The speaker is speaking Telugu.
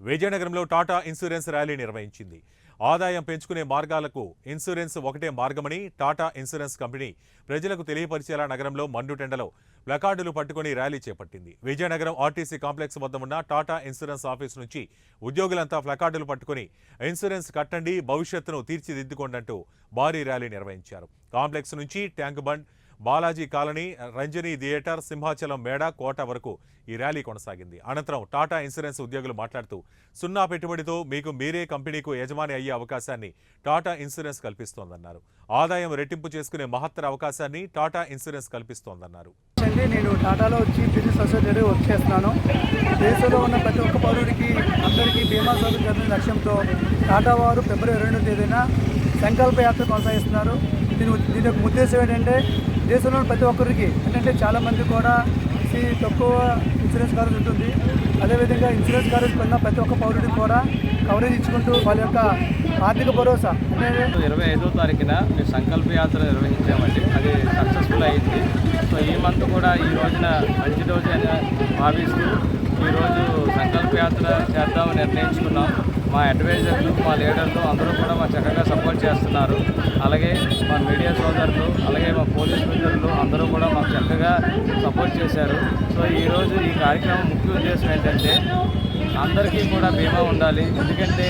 విజయనగరంలో టాటా ఇన్సూరెన్స్ ర్యాలీ నిర్వహించింది. ఆదాయం పెంచుకునే మార్గాలకు ఇన్సూరెన్స్ ఒకటే మార్గమని టాటా ఇన్సూరెన్స్ కంపెనీ ప్రజలకు తెలియపరిచేలా నగరంలో మండుటెండలో ప్లకార్డులు పట్టుకుని ర్యాలీ చేపట్టింది. విజయనగరం ఆర్టీసీ కాంప్లెక్స్ వద్ద ఉన్న టాటా ఇన్సూరెన్స్ ఆఫీస్ నుంచి ఉద్యోగులంతా ప్లకార్డులు పట్టుకుని ఇన్సూరెన్స్ కట్టండి, భవిష్యత్తును తీర్చిదిద్దుకోండంటూ భారీ ర్యాలీ నిర్వహించారు. కాంప్లెక్స్ నుంచి tank bund, Balaji colony, Ranjani theatre, Simhachalam మేడ, కోట వరకు ఈ ర్యాలీ కొనసాగింది. అనంతరం టాటా ఇన్సూరెన్స్ ఉద్యోగులు మాట్లాడుతూ సున్నా పెట్టుబడితో మీకు మీరే కంపెనీకు యజమాని అయ్యే అవకాశాన్ని టాటా ఇన్సూరెన్స్ కల్పిస్తోందన్నారు. ఆదాయం రెట్టింపు చేసుకునే మహత్తర అవకాశాన్ని టాటా ఇన్సూరెన్స్ కల్పిస్తోందన్నారు. నేను టాటాలో చీఫ్ బిజినెస్ అసోసియేట్ వర్క్ చేస్తున్నాను. దేశంలో ఉన్న ప్రతి ఒక్క పౌరుడికి అందరికీ బీమా సౌకర్యం లక్ష్యంతో టాటా వారు ఫిబ్రవరి 2వ తేదీన సంకల్ప యాత్ర కొనసాగిస్తున్నారు. దీని యొక్క ఉద్దేశం ఏంటంటే దేశంలో ప్రతి ఒక్కరికి ఏంటంటే చాలామంది కూడా తక్కువ ఇన్సూరెన్స్ కవరేజ్ ఉంటుంది. అదేవిధంగా ఇన్సూరెన్స్ కవరేజ్ పొందిన ప్రతి ఒక్క పౌరుడికి కూడా కవరేజ్ ఇచ్చుకుంటూ వాళ్ళ యొక్క ఆర్థిక భరోసా అంటే 25వ తారీఖున మేము సంకల్ప యాత్ర నిర్వహించామండి. అది సక్సెస్ఫుల్ అయింది. సో ఈ మంత్ కూడా ఈ రోజున మంచి రోజు అని భావిస్తూ ఈరోజు సంకల్ప యాత్ర చేద్దామని నిర్ణయించుకున్నాం. మా అడ్వైజర్లు, మా లీడర్లు అందరూ కూడా మా చక్కగా సపోర్ట్ చేస్తున్నారు. అలాగే మా మీడియా సోదరులు, అలాగే మా పోలీస్ మిత్రులు అందరూ కూడా మాకు చక్కగా సపోర్ట్ చేశారు. సో ఈరోజు ఈ కార్యక్రమం ముఖ్య ఉద్దేశం ఏంటంటే అందరికీ కూడా బీమా ఉండాలి. ఎందుకంటే